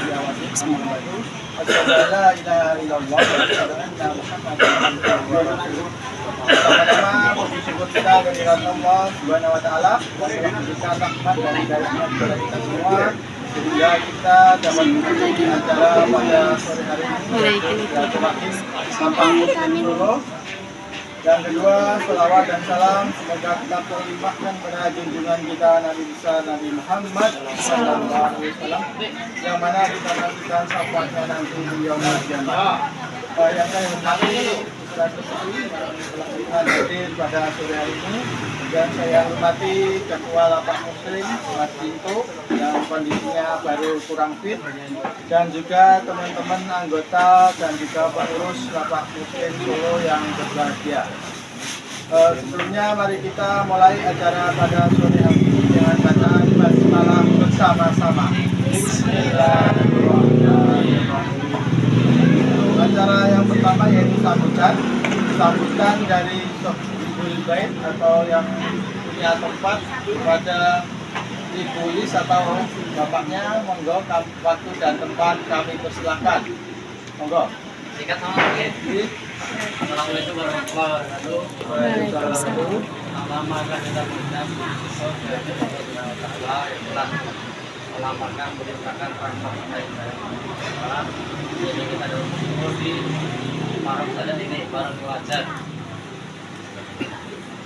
diawasi sama itu. Assalamualaikum Pertama-tama puji syukur kita kehadirat Allah Subhanahu wa taala yang memberikan rahmat dan hidayahnya kepada kita semua sehingga kita dapat mengikuti acara pada sore hari ini silaturahim Lapang Muslim Solo. Dan kedua, salawat dan salam semoga kita terlimpahkan pada junjungan kita Nabi besar Nabi Muhammad sallallahu alaihi wasallam yang mana kita nantikan syafaatnya nanti di yaumul qiyamah. Yang saya hormati Ustaz Tersebut yang telah hadir pada sore hari ini, dan saya hormati Ketua Lapak Muslim Mas Dinto yang kondisinya baru kurang fit, dan juga teman-teman anggota dan juga pengurus Lapak Muslim Solo yang berbahagia. Sebelumnya mari kita mulai acara pada sore hari ini dengan bacaan basmalah bersama-sama. Bismillahirrahmanirrahim. Acara yang pertama yaitu sambutan dari Ibu Bait atau yang punya tempat kepada Ibu Lis atau bapaknya. Monggo, waktu dan tempat kami persilahkan. Monggo. Singkat sama lagi. Assalamualaikum warahmatullahi wabarakatuh. Waalaikumsalam. Lama kan kita mengucap Allah yang telah melampirkan menciptakan rahmat yang jadi kita bersyukur di barang saja ini barang wajar.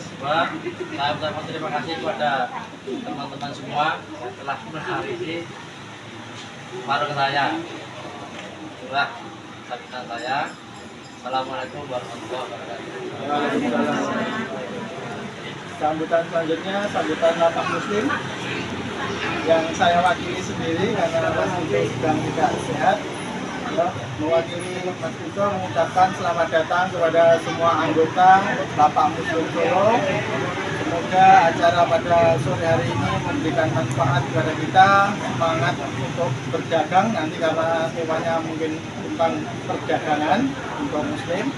Sebab saya ucapkan terima kasih kepada teman-teman semua yang telah menghargai barang saya. Itulah sambutan saya. Assalamualaikum warahmatullahi wabarakatuh. Sambutan selanjutnya sambutan Lapak Muslim yang saya wakili sendiri karena Mas Tito sedang tidak sehat. Mewakili Mas Tito mengucapkan selamat datang kepada semua anggota Lapak Muslim Solo. Semoga acara pada sore hari ini memberikan manfaat kepada kita, semangat untuk berdagang nanti karena temanya mungkin tentang perdagangan untuk Muslim.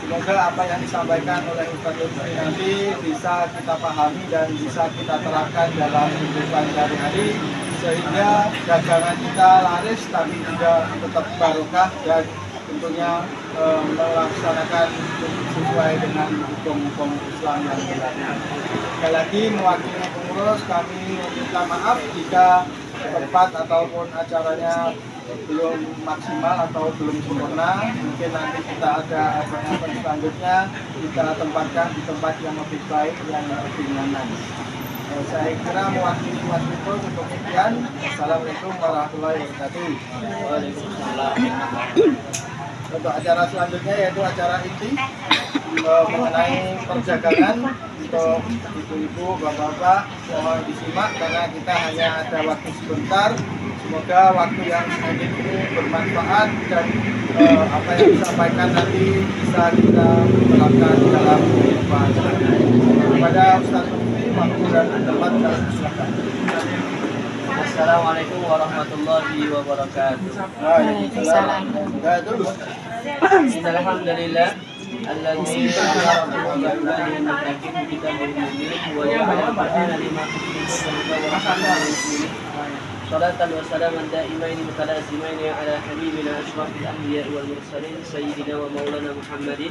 Semoga apa yang disampaikan oleh Ustaz Lutfi nanti bisa kita pahami dan bisa kita terapkan dalam kehidupan sehari-hari sehingga dagangan kita laris tapi juga tetap barokah dan tentunya melaksanakan sesuai dengan hukum-hukum Islam yang berlaku. Sekali lagi mewakili pengurus kami meminta maaf jika tempat ataupun acaranya belum maksimal atau belum sempurna. Mungkin nanti kita ada event selanjutnya kita tempatkan di tempat yang lebih baik, yang lebih nyaman. Saya kira mewakili Mas Tito cukup sekian. Assalamualaikum warahmatullahi wabarakatuh. Waalaikumsalam. Untuk acara selanjutnya yaitu acara inti mengenai perdagangan untuk ibu-ibu, bapak-bapak, mohon disimak karena kita hanya ada waktu sebentar. Semoga waktu yang sedikit ini bermanfaat dan apa yang disampaikan nanti bisa kita terapkan dalam kehidupan. Kepada Ustaz Lutfi, waktu dan tempat kami silakan. Assalamualaikum warahmatullahi wabarakatuh. Waalaikumsalam. Enggak dulu. Alhamdulillah. Alladzi amara bil ibadi mutakin kita bermudik wa ja'ala al-Qur'ana lima salatan wa salaman daimaini mutalazimaini ala habibina asyrafil anbiya'i wal mursalin sayyidina wa maulana Muhammadin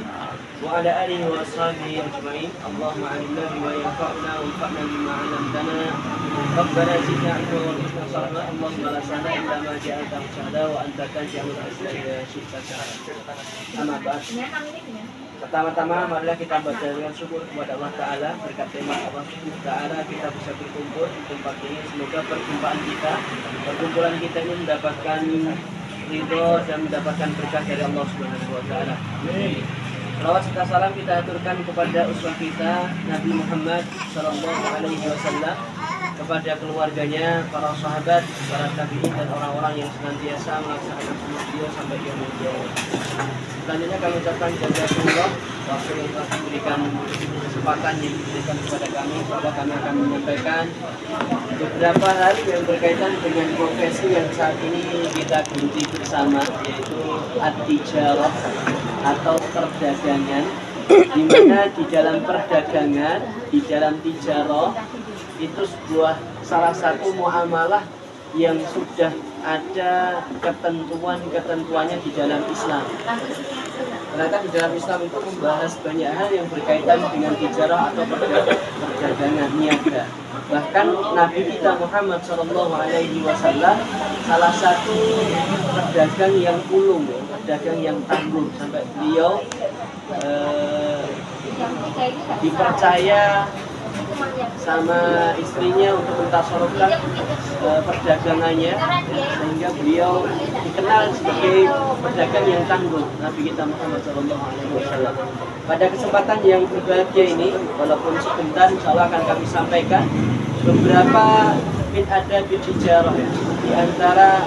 wa ala alihi wa ashabihi ajma'in. Allahumma 'allimna bima yanfa'una wanfa'na bima 'allamtana. Rabbana zidna 'ilman warzuqna shalaha. Allahumma la sahla illa ma ja'altahu sahla wa anta taj'alul hazna idza syi'ta sahla. Amma ba'd. Pertama-tama marilah kita baca dengan syukur kepada Allah Ta'ala. Berkat tema Allah Ta'ala kita bisa berkumpul di tempat ini. Semoga perkumpulan kita ini mendapatkan ridho dan mendapatkan berkah dari Allah Subhanahu wa Ta'ala. Salawat serta salam kita aturkan kepada uswah kita Nabi Muhammad sallallahu alaihi wasallam, kepada keluarganya, para sahabat, para tabi'in dan orang-orang yang senantiasa melaksanakan sunnah beliau sampai yaumul qiyamah. Selanjutnya kami ucapkan jazakumullah waktu yang telah diberikan kesempatan yang diberikan kepada kami bahwa kami akan menyampaikan beberapa hal yang berkaitan dengan profesi yang saat ini kita geluti bersama, yaitu at-tijarah atau perdagangan, di mana di dalam perdagangan, di dalam tijarah itu salah satu muamalah yang sudah ada ketentuannya di dalam Islam. Ternyata di dalam Islam itu membahas banyak hal yang berkaitan dengan tijarah atau perdagangan niaga. Bahkan Nabi kita Muhammad SAW salah satu pedagang yang ulung, pedagang yang tangguh, sampai beliau dipercaya sama istrinya untuk mentasarufkan perdagangannya, sehingga beliau dikenal sebagai pedagang yang tangguh, Nabi kita Muhammad SAW. Pada kesempatan yang berbahagia ini, walaupun sebentar, insya Allah akan kami sampaikan beberapa min adab tijarah, di antara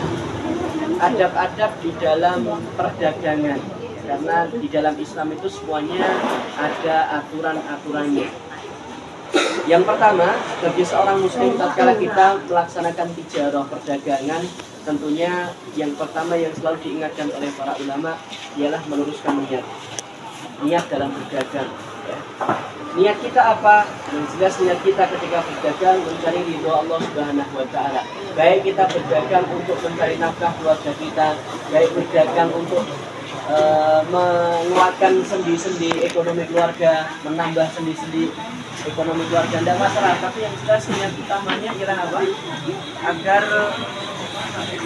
adab-adab di dalam perdagangan, karena di dalam Islam itu semuanya ada aturan-aturannya. Yang pertama, bagi seorang muslim tatkala kita melaksanakan tijarah perdagangan, tentunya yang pertama yang selalu diingatkan oleh para ulama ialah meluruskan niat dalam berdagang, ya. Niat kita apa? Yang jelas niat kita ketika berdagang mencari ridho Allah Subhanahu wa Ta'ala. Baik kita berdagang untuk mencari nafkah keluarga kita, baik berdagang untuk menguatkan sendi-sendi ekonomi keluarga, menambah sendi-sendi ekonomi keluarga dan masalah. Tapi yang jelas niat utamanya ialah apa? Agar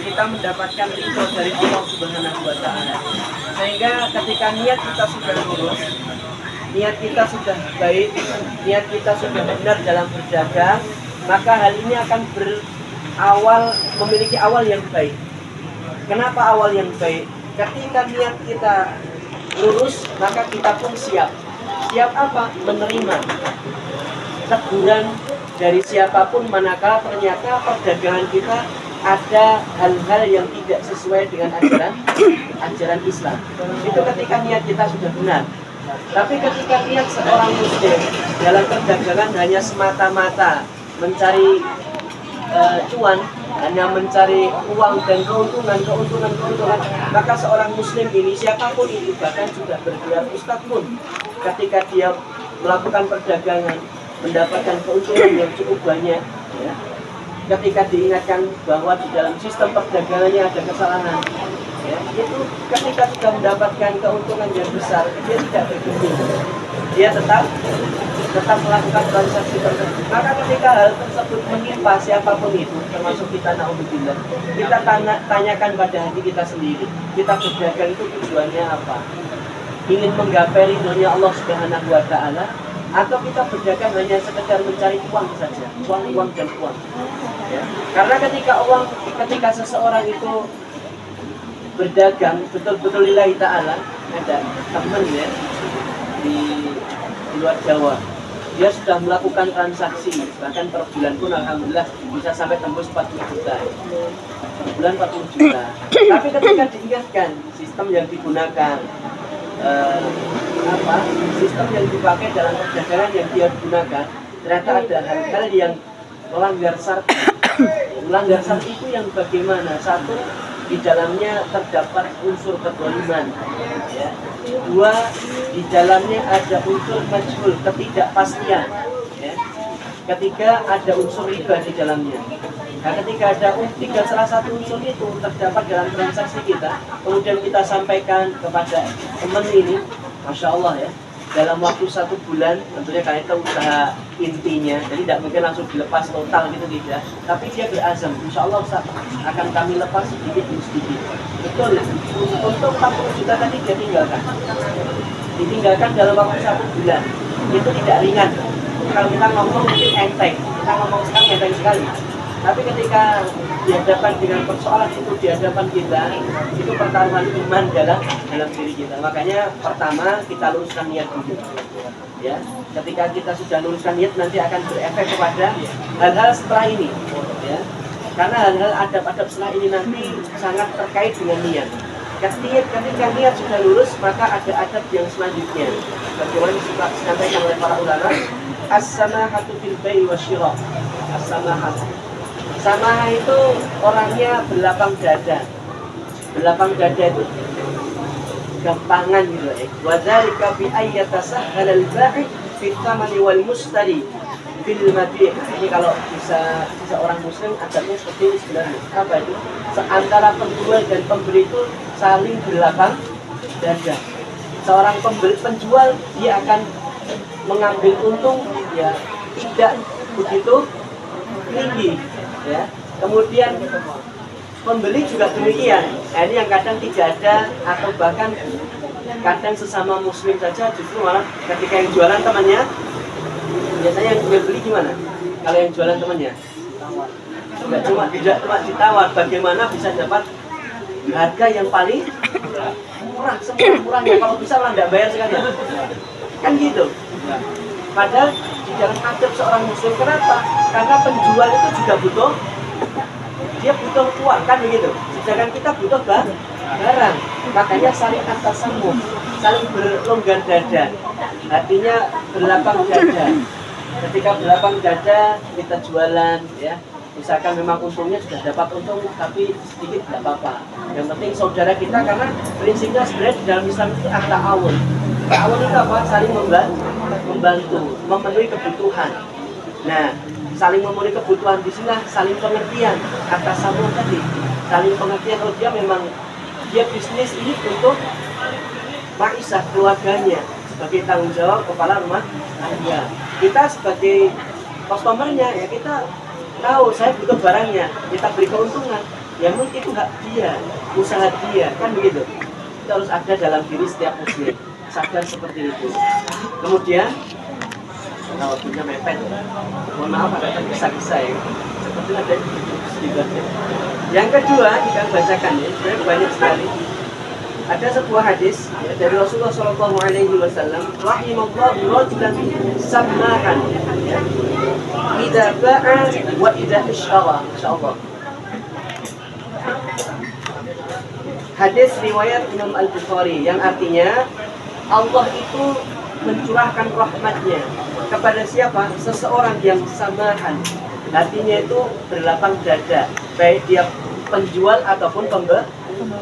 kita mendapatkan ridho dari Allah Subhanahu wa Ta'ala. Sehingga ketika niat kita sudah lurus, niat kita sudah baik, niat kita sudah benar dalam berdagang, maka hal ini akan memiliki awal yang baik. Kenapa awal yang baik? Ketika niat kita lurus, maka kita pun siap. Siap apa? Menerima teguran dari siapapun manakala ternyata perdagangan kita ada hal-hal yang tidak sesuai dengan ajaran Islam. Itu ketika niat kita sudah benar. Tapi ketika niat seorang muslim dalam perdagangan hanya semata-mata mencari cuan, hanya mencari uang dan keuntungan, maka seorang muslim ini siapapun itu, bahkan sudah bergelar ustadz pun, ketika dia melakukan perdagangan mendapatkan keuntungan yang cukup banyak, ya, ketika diingatkan bahwa di dalam sistem perdagangannya ada kesalahan, ya, itu ketika sudah mendapatkan keuntungan yang besar, dia tidak bergeming, dia tetap melakukan transaksi tersebut. Maka ketika hal tersebut menimpa siapapun itu, termasuk kita, naudzubillah, kita tanyakan pada hati kita sendiri, kita berdagang itu tujuannya apa? Ingin menggapai ridhonya Allah Subhanahu wa Ta'ala, atau kita berdagang hanya sekedar mencari uang saja, uang dan uang, ya. Karena ketika seseorang itu berdagang betul-betul lillahi ta'ala, ada teman ya di luar Jawa, dia sudah melakukan transaksi bahkan per bulan pun alhamdulillah bisa sampai tembus 40 juta per bulan, 40 juta. Tapi ketika diingatkan sistem yang digunakan, sistem yang dipakai dalam perdagangan yang dia gunakan, ternyata ada hal-hal yang melanggar syariat. Melanggar syariat itu yang bagaimana? Satu, di dalamnya terdapat unsur kezaliman, ya. Dua, di dalamnya ada unsur majhul, ketidakpastian, ya. Ketiga, ada unsur riba di dalamnya. Nah, ketika ada salah satu unsur itu terdapat dalam transaksi kita, kemudian kita sampaikan kepada teman ini, Masya Allah ya, dalam waktu 1 bulan, tentunya karena itu usaha intinya, jadi tidak mungkin langsung dilepas total gitu, tidak. Tapi dia berazam, Insya Allah akan kami lepas sedikit demi sedikit. Betul, untuk 40 juta tadi dia ditinggalkan dalam waktu 1 bulan. Itu tidak ringan. Kalau kita ngomong mungkin enteng, kita ngomong sekarang enteng sekali. Tapi ketika dihadapkan dengan persoalan itu di hadapan kita, itu pertaruhan iman dalam diri kita. Makanya pertama kita luruskan niat dulu, ya. Ketika kita sudah luruskan niat, nanti akan berefek kepada hal-hal setelah ini, ya. Karena hal-hal adab-adab setelah ini nanti sangat terkait dengan niat. Ketika niat sudah lurus, maka ada adab yang selanjutnya. Bagaimana disampaikan oleh para ulama, as-samahatu fil bai' wasyira. As-samahatu, samah itu orangnya berlapang dada. Berlapang dada itu gampangan gitu ya. Wa dzalika bi ayyatasahhal al-bai' fi thamani wal mustari. fil mabih. Ini kalau bisa seorang muslim adatnya seperti ini sebenarnya. Apa itu? Antara penjual dan pembeli itu saling berlapang dada. Seorang penjual dia akan mengambil untung ya tidak begitu tinggi ya. Kemudian pembeli juga demikian. Nah, ini yang kadang tidak ada atau bahkan kadang sesama muslim saja justru malah ketika yang jualan temannya, biasanya yang beli gimana? Kalau yang jualan temannya tidak cuma ditawar, bagaimana bisa dapat harga yang paling murah, semurah-murahnya, kalau bisa malah tidak bayar sekalian kan gitu. Padahal di dalam adab seorang muslim, kenapa? Karena penjual itu juga butuh, dia butuh uang kan begitu, sedangkan kita butuh barang. Makanya saling atasamu, saling berlonggar dada, artinya berlapang dada. Ketika berlapang dada kita jualan ya, misalkan memang untungnya sudah dapat untung tapi sedikit tidak apa-apa, yang penting saudara kita, karena prinsipnya sebenarnya di dalam Islam itu at-ta'awun. Ta'awun itu apa? Saling membantu, memenuhi kebutuhan. Nah, saling memenuhi kebutuhan di sini saling pengertian. Atas sama tadi, saling pengertian. Kalau dia memang dia bisnis ini untuk maisha keluarganya, sebagai tanggung jawab kepala rumah tangga. Kita sebagai customernya ya, kita tahu saya butuh barangnya, kita beri keuntungan. Ya mungkin itu hak dia, usaha dia, kan begitu. Itu harus ada dalam diri setiap muslim, sadar seperti itu. Kemudian kalau punya mepet, mohon maaf ada kisah-kisah ya, seperti ada sedikit. Yang kedua kita bacakan ya, sebenarnya banyak sekali. Ada sebuah hadis ya, dari Rasulullah SAW, rahimallahu rajulan sammahan ya, idza ba'a wa idza isyara. Insyaallah. Hadis riwayat Imam Al-Bukhari yang artinya Allah itu mencurahkan rahmatnya kepada siapa? Seseorang yang samahan, artinya itu berlapang dada, baik dia penjual ataupun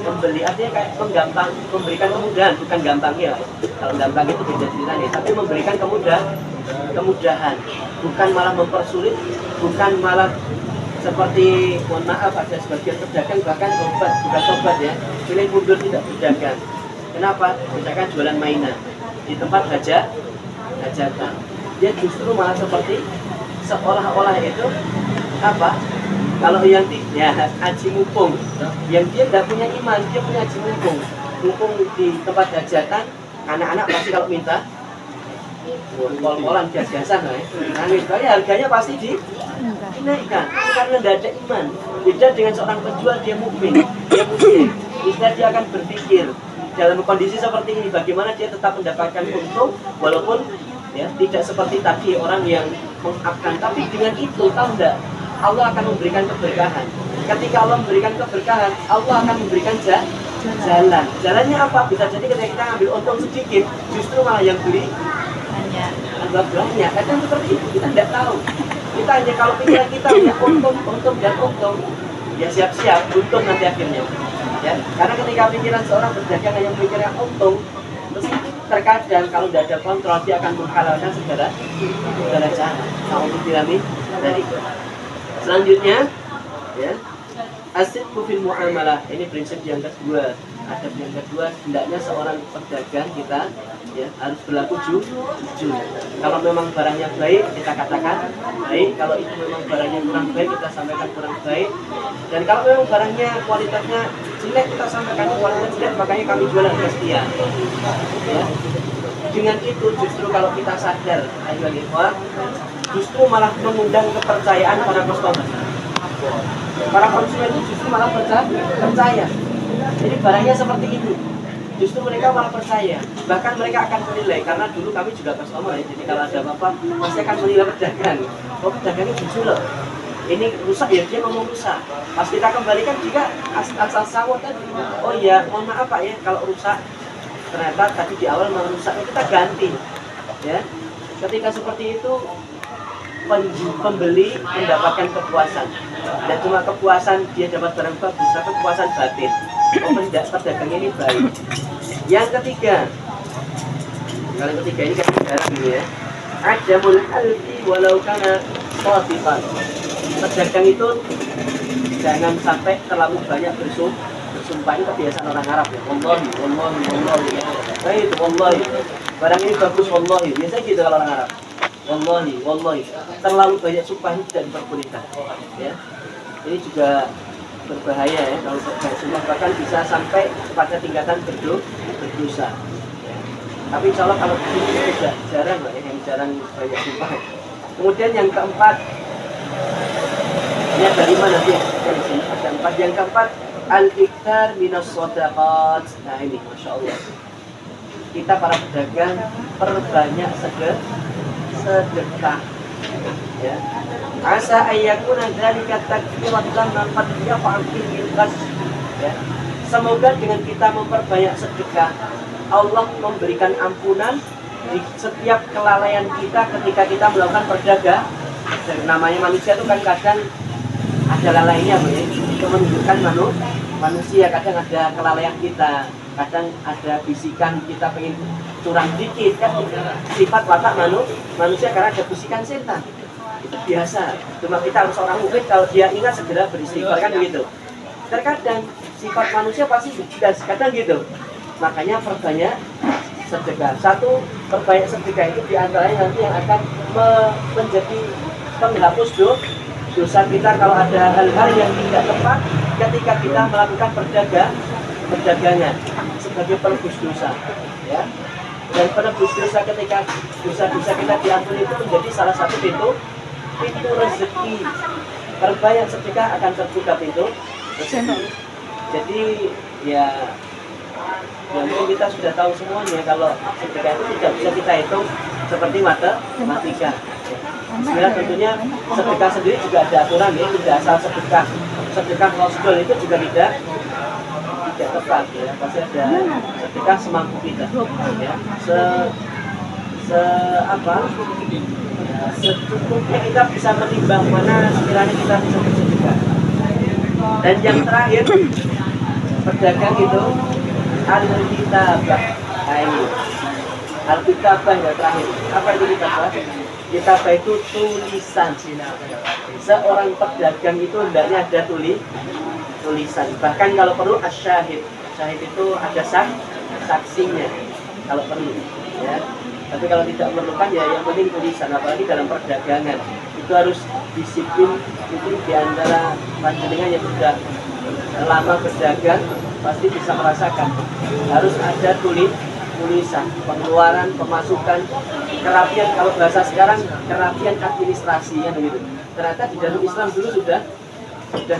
pembeli, artinya kayak penggampang, memberikan kemudahan, bukan gampang ya. Kalau gampang itu beda ceritanya, tapi memberikan kemudahan, bukan malah mempersulit, bukan malah seperti, mohon maaf, ada sebagian pedagang bahkan bukan ya, pilih mundur tidak berdagang. Kenapa? Misalkan jualan mainan di tempat hajatan, dia justru malah seperti seolah-olah itu apa? Kalau yang ya haji mumpung, yang dia tidak punya iman, dia punya haji mumpung di tempat hajatan, anak-anak pasti kalau minta pol-polan gas-gasan, nangis, harganya pasti dinaikkan karena tidak ada iman. Beda dengan seorang penjual, dia mukmin, dia muslim, dia akan berpikir dalam kondisi seperti ini bagaimana dia tetap mendapatkan untung walaupun ya tidak seperti tadi orang yang mengabkan. Tapi dengan itu tahu enggak, Allah akan memberikan keberkahan. Ketika Allah memberikan keberkahan, Allah akan memberikan jalan. Jalannya apa? Bisa jadi ketika kita ambil untung sedikit, justru malah yang beli banyak. Kadang seperti itu, kita tidak tahu. Kita hanya kalau pikiran kita hanya untung dan untung, ya siap-siap untung nanti akhirnya. Ya, karena ketika pikiran seorang berdagang hanya memikirkan untung, terkadang kalau tidak ada kontrol dia akan menghalalkan segala cara. Alhamdulillah dari itu. Selanjutnya, ya, as-sidqu fil muamalah. Ini prinsip yang kedua. Adab yang kedua, hendaknya seorang pedagang kita ya harus berlaku jujur. Kalau memang barangnya baik, kita katakan baik. Kalau itu memang barangnya kurang baik, kita sampaikan kurang baik. Dan kalau memang barangnya kualitasnya jelek, kita sampaikan kualitas jelek, makanya kami jualan sekian. Ya. Dengan itu justru kalau kita sadar, ayo ikhwah, justru malah mengundang kepercayaan para customer. Para konsumen itu justru malah percaya. Jadi barangnya seperti ini, justru mereka malah percaya. Bahkan mereka akan menilai, karena dulu kami juga customer ya. Jadi kalau ada apa-apa, pasti akan menilai pedagang. Oh, pedagangnya jujur loh. Ini rusak ya, dia ngomong rusak. Pas kita kembalikan jika asal sawat tadi, oh iya, mohon maaf Pak ya, kalau rusak ternyata tadi di awal memang rusak, kita ganti. Ya, ketika seperti itu pembeli mendapatkan kepuasan. Dan cuma kepuasan dia dapat barang bagus, tapi kepuasan batin. Oh, pedagang ini baik. Yang ketiga ini kan jarang dulu ya. Adamul halfi walau kana shadiqan. Pedagang itu jangan sampai terlalu banyak bersumpah. Ini kebiasaan orang Arab ya. Wallahi, wallahi, wallahi. Nah itu wallahi. Barang ini bagus wallahi. Biasanya gitu kalau orang Arab. Wallahi, wallahi. Terlalu banyak sumpah ini tidak diperbolehkan. Ya. Ini juga berbahaya ya kalau banyak sumpah, bahkan bisa sampai pada tingkatan berdosa. Ya. Tapi insya Allah kalau ini tidak jarang lah ya, yang jarang banyak sumpah. Kemudian yang keempat, ini ada 5 nanti ya. Ada 4. Yang keempat, al-iktar minas shadaqat. Nah ini, masya Allah. Kita para pedagang perbanyak sedekah. Ya. Asa ayyakuna dzalika takfiratan qad yaf'al fil qas. Ya. Semoga dengan kita memperbanyak sedekah, Allah memberikan ampunan di setiap kelalaian kita ketika kita melakukan perdagangan. Namanya manusia itu kan kadang ada lalainya, itu menunjukkan manusia kadang ada kelalaian kita, kadang ada bisikan kita pengen curang dikit kan, sifat watak manusia karena ada bisikan setan. Itu biasa. Cuma kita harus orang mukmin kalau dia ingat segera beristighfar kan begitu. Terkadang sifat manusia pasti jelas, kadang gitu. Makanya perbanyak sedekah. 1, perbanyak sedekah itu diantaranya nanti yang akan menjadi penghapus dosa kita kalau ada hal-hal yang tidak tepat ketika kita melakukan perdagangan sebagai penebus dosa. Ya. Dan penebus dosa ketika dosa-dosa kita diampuni itu menjadi salah satu pintu rezeki. Perbanyak sedekah akan terbuka pintu rezeki. Jadi ya mungkin kita sudah tahu semuanya kalau sedekah itu tidak bisa kita hitung seperti matematika. Sebenarnya tentunya sedekah sendiri juga ada aturan ya, tidak asal sedekah rasul itu juga tidak tepat ya, pasti ada sedekah semampu kita ya, secukupnya kita bisa menimbang mana sekiranya kita bisa bersedekah. Dan yang terakhir, pedagang itu al-kitabah. Nah ini al-kitabah yang terakhir. Apa itu kitabah? Kitabah itu tulisan. Seorang pedagang itu hendaknya ada tulisan. Bahkan kalau perlu asyahid. Syahid itu ada saksinya kalau perlu ya. Tapi kalau tidak memerlukan ya yang penting tulisan, apalagi dalam perdagangan itu harus disiplin. Itu diantara panjenengan yang sudah lama berdagang pasti bisa merasakan harus ada tulisan, pengeluaran, pemasukan, kerapian. Kalau bahasa sekarang kerapian administrasi kan begitu. Ternyata di dalam Islam dulu sudah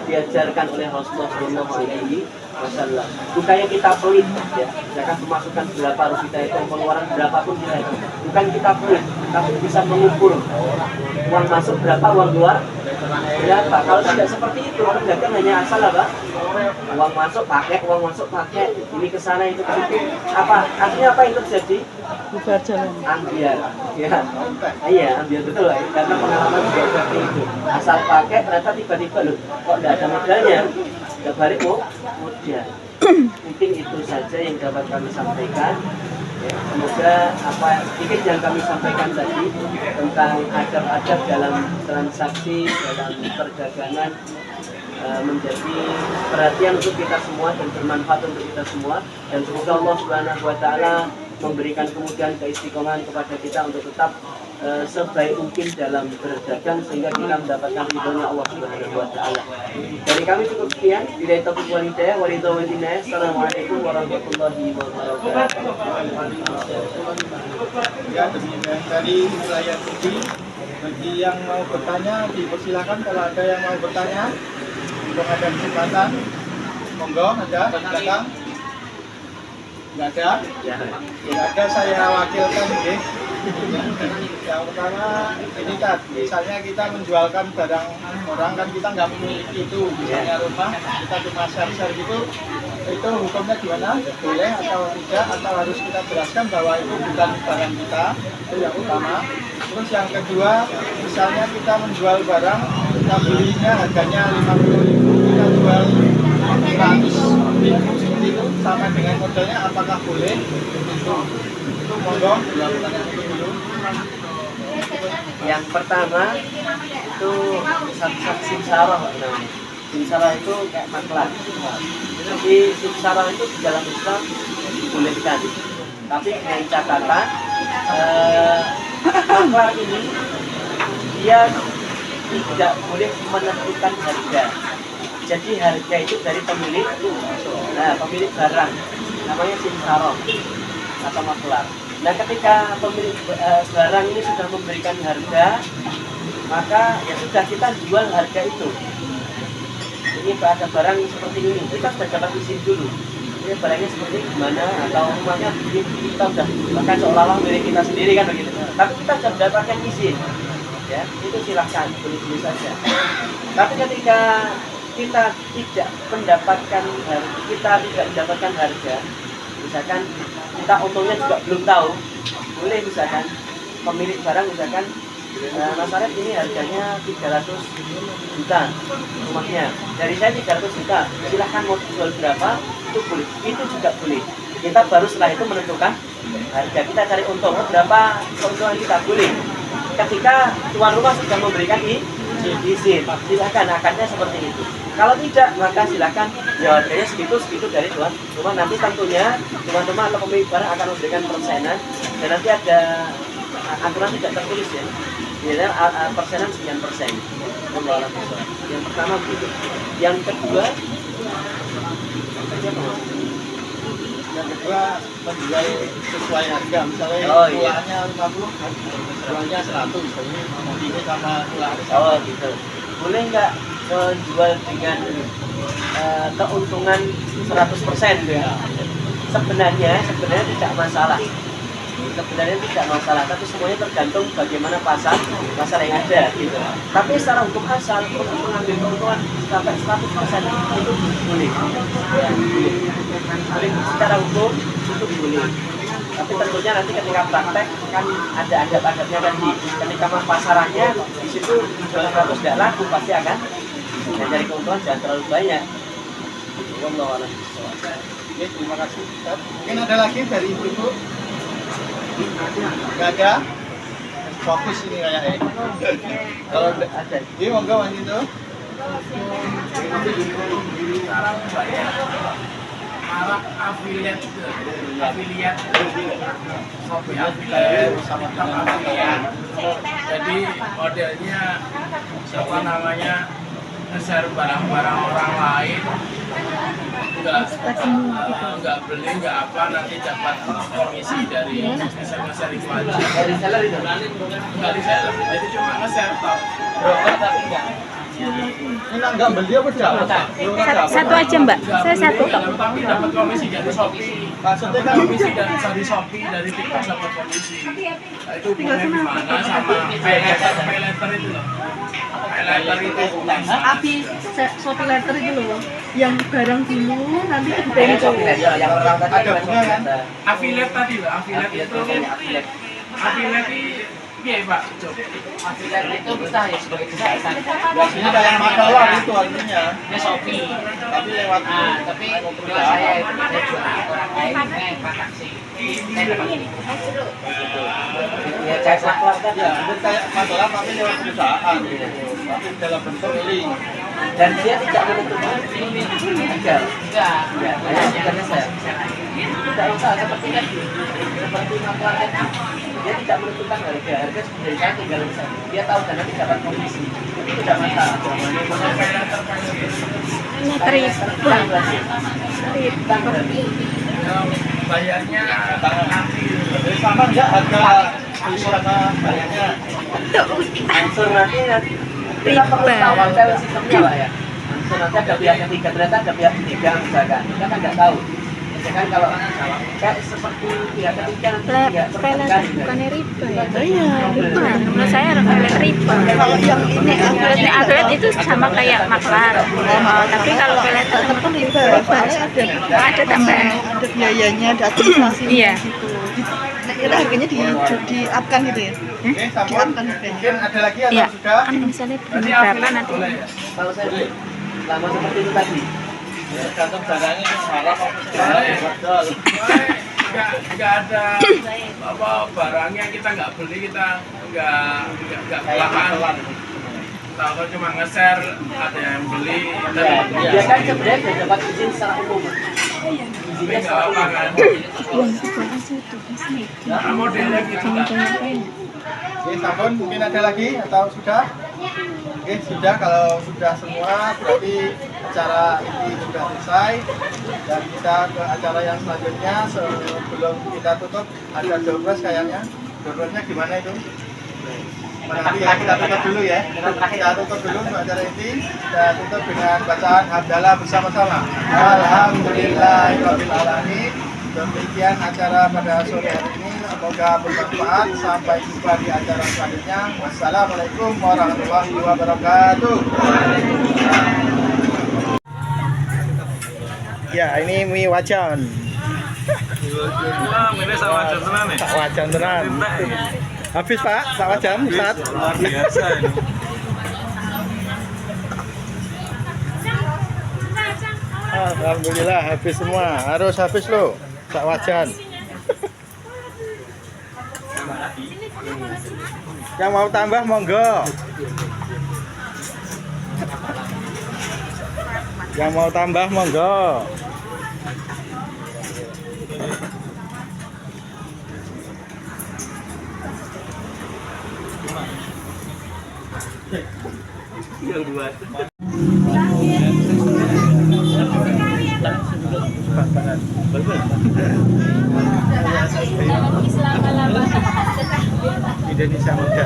diajarkan oleh Rasulullah SAW. Bukannya kita pelit ya, misalkan pemasukan berapa harus kita hitung, pengeluaran berapapun kita hitung. Bukan kita pelit, tapi bisa mengukur uang masuk berapa, uang keluar berapa. Kalau tidak seperti itu, orang dagang hanya asal apa? Uang masuk pakai, ini ke sana itu ke situ. Apa? Artinya apa yang terjadi? Bubar jalan. Ambiar, ya. Iya, ambiar betul lah. Karena pengalaman juga seperti itu. Asal pakai, ternyata tiba-tiba loh, kok tidak ada modalnya? Tidak balik modal. Mungkin itu saja yang dapat kami sampaikan. Ya, semoga apa sedikit yang kami sampaikan tadi tentang adab-adab dalam transaksi, dalam perdagangan menjadi perhatian untuk kita semua dan bermanfaat untuk kita semua, dan semoga Allah Subhanahu wa taala memberikan kemudahan keistiqomahan kepada kita untuk tetap sebaik mungkin dalam berdagang sehingga kita mendapatkan ridhonya Allah Subhanahu wa taala. Dari kami cukup sekian. Bila taufiq wal hidayah wa ridha wal inayah. Assalamualaikum warahmatullahi wabarakatuh. Ya, demikian dari wilayah Suci. Bagi yang mau bertanya dipersilakan, kalau ada yang mau bertanya untuk ada kesempatan. Monggo, ada silakan. Nggak ada? Ya. Nggak ada, saya wakilkan nggih. Yang pertama ini kan, misalnya kita menjualkan barang orang kan kita nggak memiliki itu, misalnya rumah kita cuma share-share gitu, itu hukumnya gimana? Boleh atau tidak? Atau harus kita jelaskan bahwa itu bukan barang kita? Itu yang utama. Terus yang kedua, misalnya kita menjual barang, kita belinya harganya 50.000, kita jual 100.000 seperti itu, sama dengan modalnya, apakah boleh? Itu monggo dilakukan dulu. Yang pertama itu simsaroh namanya. Simsaroh itu kayak maklar. Jadi simsaroh itu di dalam Islam dibolehkan. Tapi dengan catatan maklar ini dia tidak boleh menentukan harga. Jadi harga itu dari pemilik, pemilik barang, namanya simsaroh atau maklar. Nah, ketika pemilik barang ini sudah memberikan harga, maka ya sudah kita jual harga itu. Ini ada barang seperti ini, kita sudah dapat izin dulu. Ini barangnya seperti gimana, atau rumahnya kita sudah bahkan seolah-olah milik kita sendiri kan begitu. Tapi kita sudah mendapatkan izin, ya itu silahkan boleh saja. Tapi ketika kita tidak mendapatkan harga, misalkan kita untungnya juga belum tahu, boleh misalkan pemilik barang misalkan Mas Arif ini harganya 300 juta rumahnya, dari saya 300 juta, silahkan mau jual berapa, itu boleh, itu juga boleh. Kita baru setelah itu menentukan harga, kita cari untung berapa keuntungan kita, boleh. Ketika tuan rumah sudah memberikan izin, silahkan, akadnya seperti itu. Kalau tidak, maka silahkan ya harganya segitu dari tuan rumah. Nanti tentunya tuan rumah atau pemilik barang akan memberikan persenan, dan nanti ada aturan tidak tertulis ya. Biasanya persenan sekian persen. Yang pertama begitu. Yang kedua, Yang kedua menjual sesuai harga, misalnya tulangnya 50, jualnya 100, ini sama tulangnya. Gitu. Boleh nggak menjual dengan keuntungan 100% ya? Sebenarnya tidak masalah. Sebenarnya tidak masalah, tapi semuanya tergantung bagaimana pasar yang ada gitu. Tapi secara hukum asal untuk mengambil keuntungan sampai 100% itu boleh. Ya, boleh secara hukum itu boleh. Tapi tentunya nanti ketika praktek kan ada adab-adabnya kan, ketika pasarannya di situ jual 100 tidak laku, pasti akan mencari keuntungan jangan terlalu banyak. Wallahu a'lam. Oke, terima kasih. Mungkin ada lagi dari ibu-ibu? Nggak ada? Fokus ini kayaknya. Kalau ada, ini monggo Mas itu. Sekarang banyak marak afiliat, Shopee afiliat, sama afiliat. Jadi modelnya apa namanya, nge-share barang-barang orang lain, nggak beli, nggak apa, nanti dapat komisi dari nge-share itu aja. Dari seller itu? Nggak di seller, jadi cuma nge-share tau. Broker tapi enggak. Ini nggak beli apa dapat? Satu aja Mbak, saya satu kok. Tapi dapat komisi dari Shopee. Maksudnya kan Komisi dari Shopee, dari TikTok dapat komisi. Nah, itu hubungannya gimana sama pay letter itu loh? Pay letter itu Api Shopee letter itu loh, yang barang dulu nanti Ini Shopee ya, yang orang tadi ada bunga kan? affiliate tadi loh, affiliate itu affiliate iya Pak. Affiliate itu bisa ya sebagai kesehatan. Ini kayak makalah itu artinya. Ini Shopee. Tapi lewat Tapi kalau saya jual orang lain, saya transaksi. Saya dapat ini. Ya, cek maklar kan ya, itu kayak makalah tapi lewat perusahaan gitu. Tapi dalam bentuk link. dan dia tidak menentukan harga. Enggak, hanya saya. Tidak usah seperti tadi, seperti maklar tadi. Dia tidak menentukan harga sebenarnya saya tinggal bisa. Dia tahu dan nanti dapat komisi. Itu tidak masalah. Ini triple. Bayarnya nanti Jadi sama enggak harga beli sama bayarnya? Ansur nanti kita perlu tahu hotel sistemnya Pak ya. Ansur nanti ada pihak ketiga, ternyata ada pihak ketiga misalkan. Kita kan nggak tahu. Misalkan kalau kayak seperti pihak ketiga nanti nggak tertekan. Bukannya riba ya? Iya, riba. Menurut saya affiliate riba. kalau yang ini Ini affiliate itu sama kayak maklar. Tapi kalau affiliate tetap pun riba. Ada tambahan. ada biayanya, ada administrasi Iya. gitu. Nah, kira harganya di-up-kan gitu ya? Oke, Samuel. Mungkin ada lagi atau Iya. sudah? Kan misalnya beli berapa nanti? Kalau saya sama seperti itu tadi. Tergantung barangnya itu salah apa salah. nggak ada apa barangnya kita nggak beli, kita nggak kelamaan. Tahu cuma nge-share, ada yang beli, Dia kan sebenarnya sudah dapat izin secara umum. tapi nggak apa kan. Nah, modelnya gitu kan. Oke, Sabun mungkin ada lagi atau sudah? Oke, sudah. Kalau sudah semua berarti acara ini sudah selesai dan kita ke acara yang selanjutnya. Sebelum kita tutup ada doorpress kayaknya. Doorpressnya gimana itu? Nanti ya kita tutup dulu ya. Kita tutup dulu untuk acara ini. Kita tutup dengan bacaan hamdalah bersama-sama. Alhamdulillahirabbil alamin. Demikian acara pada sore hari ini. Semoga bermanfaat. Sampai jumpa di acara selanjutnya. Wassalamualaikum warahmatullahi wabarakatuh. Ya, ini mie wajan. Ini sama tenan nih. Sak wajan tenan. Habis Pak, sak wajan, Ustaz. Luar biasa ini. Alhamdulillah habis semua. Harus habis loh, sak wajan. Yang mau tambah monggo. Yang mau tambah monggo. Yang buat. Indonesia Muda.